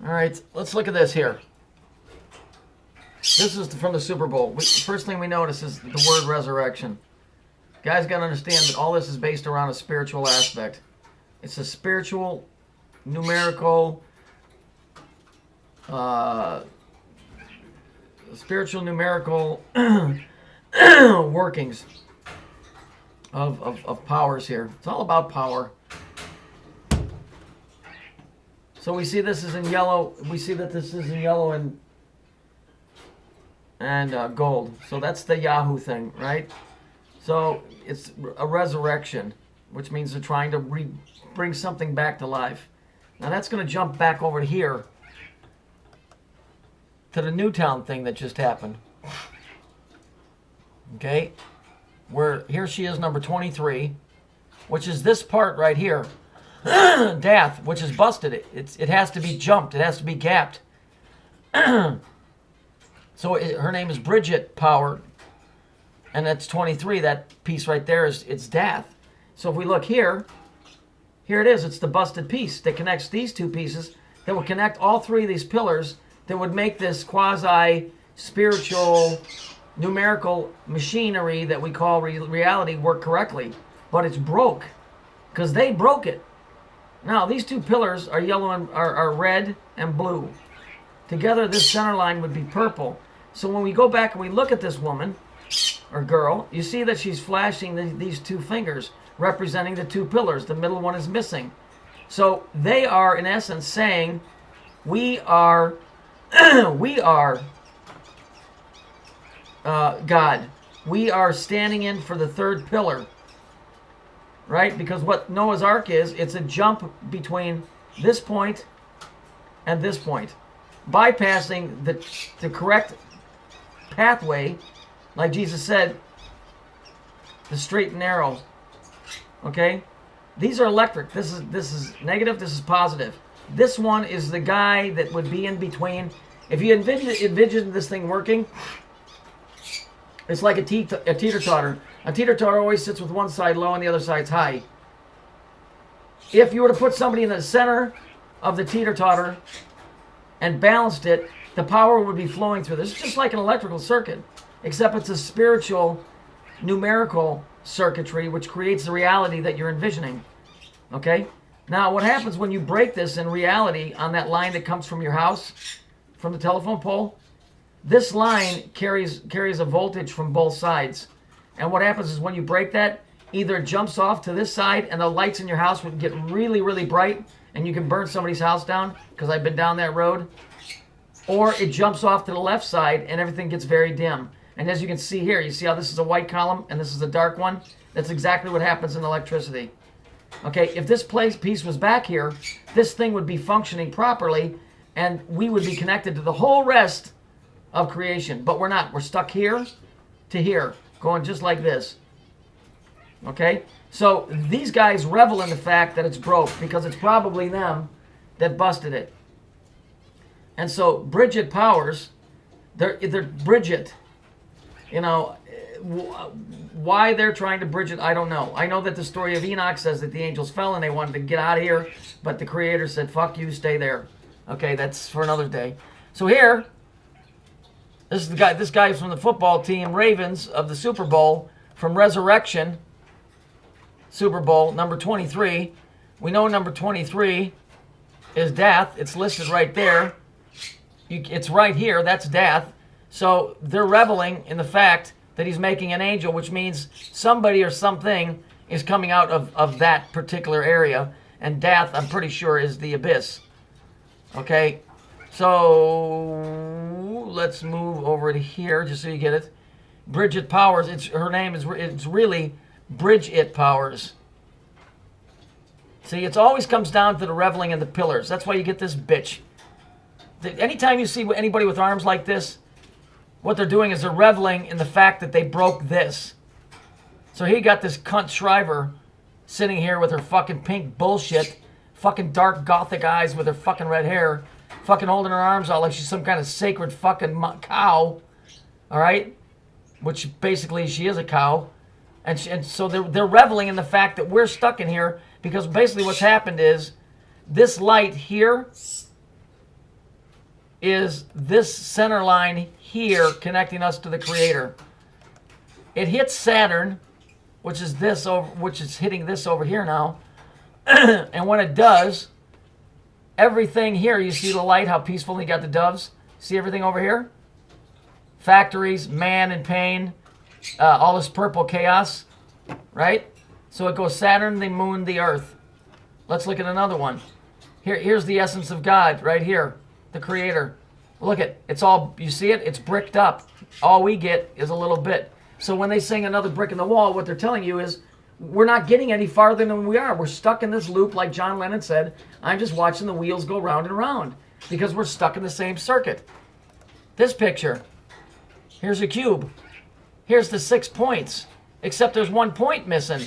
All right, let's look at this here. This is from the Super Bowl. First thing we notice is the word resurrection. Guys got to understand that all this is based around a spiritual aspect. It's a spiritual, numerical, workings of powers here. It's all about power. So we see this is in yellow. We see that this is in yellow and gold. So that's the Yahoo thing, right? So it's a resurrection, which means they're trying to bring something back to life. Now that's going to jump back over here to the Newtown thing that just happened. Okay, where here she is, number 23, which is this part right here. Dath, which is busted. It has to be jumped. It has to be gapped. So her name is Bridget Power, and that's 23. That piece right there it's Dath. So if we look here, here it is. It's the busted piece that connects these two pieces that would connect all three of these pillars that would make this quasi-spiritual, numerical machinery that we call reality work correctly. But it's broke because they broke it. Now, these two pillars are yellow and are red and blue. Together, this center line would be purple. So when we go back and we look at this woman or girl, you see that she's flashing these two fingers representing the two pillars. The middle one is missing. So they are, in essence, saying, we are, God. We are standing in for the third pillar. Right? Because what Noah's Ark is, it's a jump between this point and this point. Bypassing the correct pathway, like Jesus said, the straight and narrow. Okay? These are electric. This is negative, this is positive. This one is the guy that would be in between. If you envision this thing working, it's like a teeter-totter. A teeter-totter always sits with one side low and the other side's high. If you were to put somebody in the center of the teeter-totter and balanced it, the power would be flowing through this. It's just like an electrical circuit, except it's a spiritual, numerical circuitry which creates the reality that you're envisioning. Okay? Now, what happens when you break this in reality on that line that comes from your house, from the telephone pole? This line carries a voltage from both sides. And what happens is when you break that, either it jumps off to this side and the lights in your house would get really, really bright and you can burn somebody's house down, because I've been down that road. Or it jumps off to the left side and everything gets very dim. And as you can see here, you see how this is a white column and this is a dark one? That's exactly what happens in electricity. Okay, if this piece was back here, this thing would be functioning properly and we would be connected to the whole rest of creation. But we're not. We're stuck here to here, going just like this. Okay? So these guys revel in the fact that it's broke because it's probably them that busted it. And so Bridget Powers, they're Bridget. You know, why they're trying to bridge it, I don't know. I know that the story of Enoch says that the angels fell and they wanted to get out of here, but the Creator said, fuck you, stay there. Okay, that's for another day. So here, this is the guy. This guy is from the football team, Ravens, of the Super Bowl, from Resurrection, Super Bowl, number 23. We know number 23 is Dath. It's listed right there. It's right here. That's Dath. So they're reveling in the fact that he's making an angel, which means somebody or something is coming out of that particular area. And Dath, I'm pretty sure, is the abyss. Okay, so let's move over to here just so you get it. Bridget Powers, her name is, it's really Bridget Powers. See, it always comes down to the reveling in the pillars. That's why you get this bitch. Anytime you see anybody with arms like this, what they're doing is they're reveling in the fact that they broke this. So he got this cunt Shriver sitting here with her fucking pink bullshit, fucking dark gothic eyes with her fucking red hair, fucking holding her arms out like she's some kind of sacred fucking cow, all right? Which basically she is a cow. And so they're reveling in the fact that we're stuck in here because basically what's happened is this light here is this center line here connecting us to the Creator. It hits Saturn, which is hitting this over here now. And when it does, everything here, you see the light, how peaceful you got the doves? See everything over here? Factories, man in pain, all this purple chaos, right? So it goes Saturn, the moon, the earth. Let's look at another one. Here's the essence of God right here, the Creator. Look at it's all, you see it? It's bricked up. All we get is a little bit. So when they sing another brick in the wall, what they're telling you is we're not getting any farther than we are. We're stuck in this loop, like John Lennon said. I'm just watching the wheels go round and round because we're stuck in the same circuit. This picture, here's a cube. Here's the 6 points, except there's 1 point missing.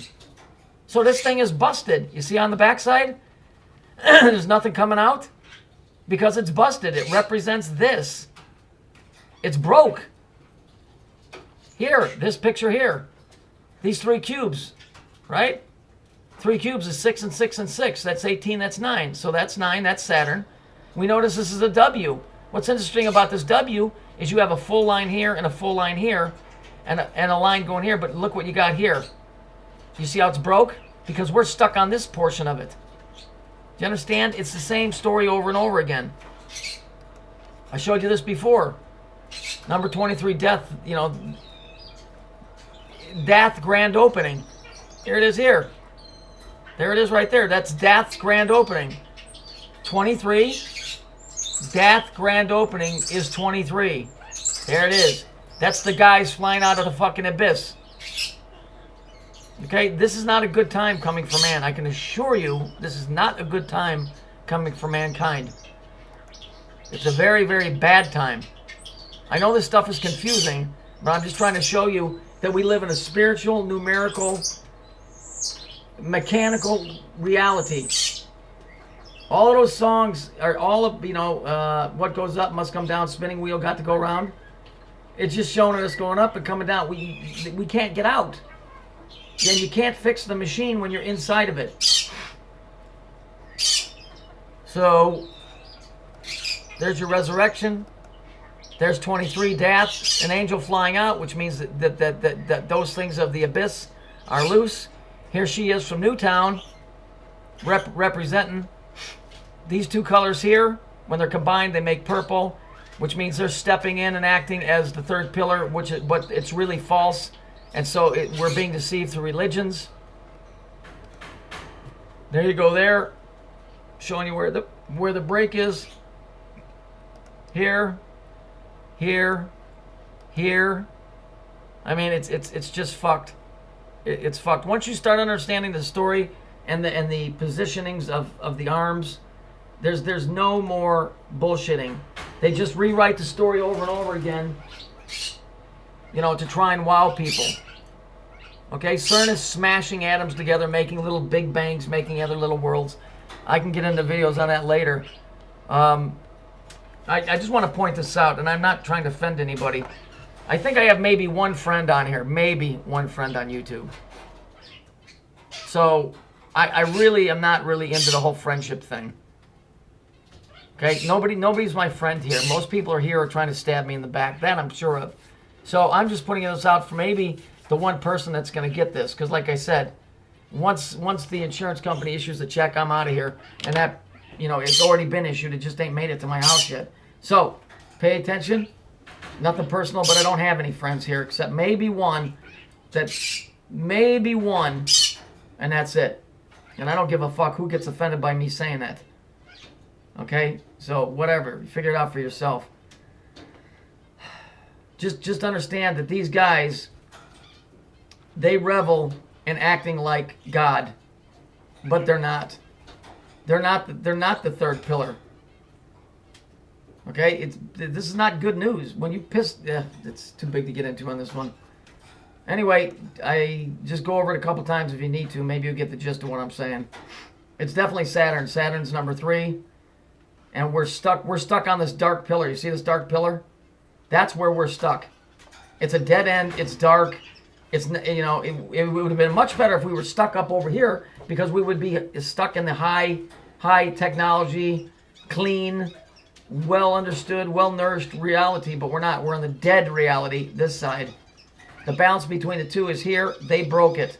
So this thing is busted. You see on the backside? There's nothing coming out because it's busted. It represents this. It's broke. Here, this picture here. These 3 cubes, right? 3 cubes is 6 and 6 and 6. That's 18, that's 9. So that's 9, that's Saturn. We notice this is a W. What's interesting about this W is you have a full line here and a full line here and a line going here, but look what you got here. You see how it's broke? Because we're stuck on this portion of it. Do you understand? It's the same story over and over again. I showed you this before. Number 23, death, you know, Death grand opening. Here it is here. There it is right there. That's Death's grand opening. 23. Death grand opening is 23. There it is. That's the guys flying out of the fucking abyss. Okay, this is not a good time coming for man. I can assure you, this is not a good time coming for mankind. It's a very, very bad time. I know this stuff is confusing, but I'm just trying to show you that we live in a spiritual, numerical, mechanical reality. All of those songs are all of, you know, what goes up must come down, spinning wheel got to go round. It's just showing us going up and coming down. We can't get out. And you can't fix the machine when you're inside of it. So, there's your resurrection. There's 23, death, an angel flying out, which means that those things of the abyss are loose. Here she is from Newtown, representing these 2 colors here. When they're combined, they make purple, which means they're stepping in and acting as the 3rd pillar, but it's really false. And so we're being deceived through religions. There you go there, showing you where the break is. Here. Here, here. I mean, it's just fucked. It's fucked. Once you start understanding the story and the positionings of the arms, there's no more bullshitting. They just rewrite the story over and over again, you know, to try and wow people. Okay, CERN is smashing atoms together, making little big bangs, making other little worlds. I can get into videos on that later. I just want to point this out, and I'm not trying to offend anybody. I think I have maybe 1 friend on here, maybe 1 friend on YouTube. So I really am not really into the whole friendship thing. Okay, nobody's my friend here. Most people are here are trying to stab me in the back. That I'm sure of. So I'm just putting this out for maybe the 1 person that's going to get this, because like I said, once the insurance company issues a check, I'm out of here, and that, you know, it's already been issued. It just ain't made it to my house yet. So, pay attention. Nothing personal, but I don't have any friends here except maybe 1. Maybe 1, and that's it. And I don't give a fuck who gets offended by me saying that. Okay? So, whatever. Figure it out for yourself. Just understand that these guys, they revel in acting like God, but they're not. They're not the 3rd pillar. Okay, this is not good news. When you piss, it's too big to get into on this one. Anyway, I just go over it a couple times if you need to. Maybe you'll get the gist of what I'm saying. It's definitely Saturn. Saturn's number 3, and we're stuck. We're stuck on this dark pillar. You see this dark pillar? That's where we're stuck. It's a dead end. It's dark. It's, you know, it would have been much better if we were stuck up over here, because we would be stuck in the high technology, clean, well understood, well nourished reality, but we're not. We're in the dead reality, this side. The bounce between the two is here. They broke it.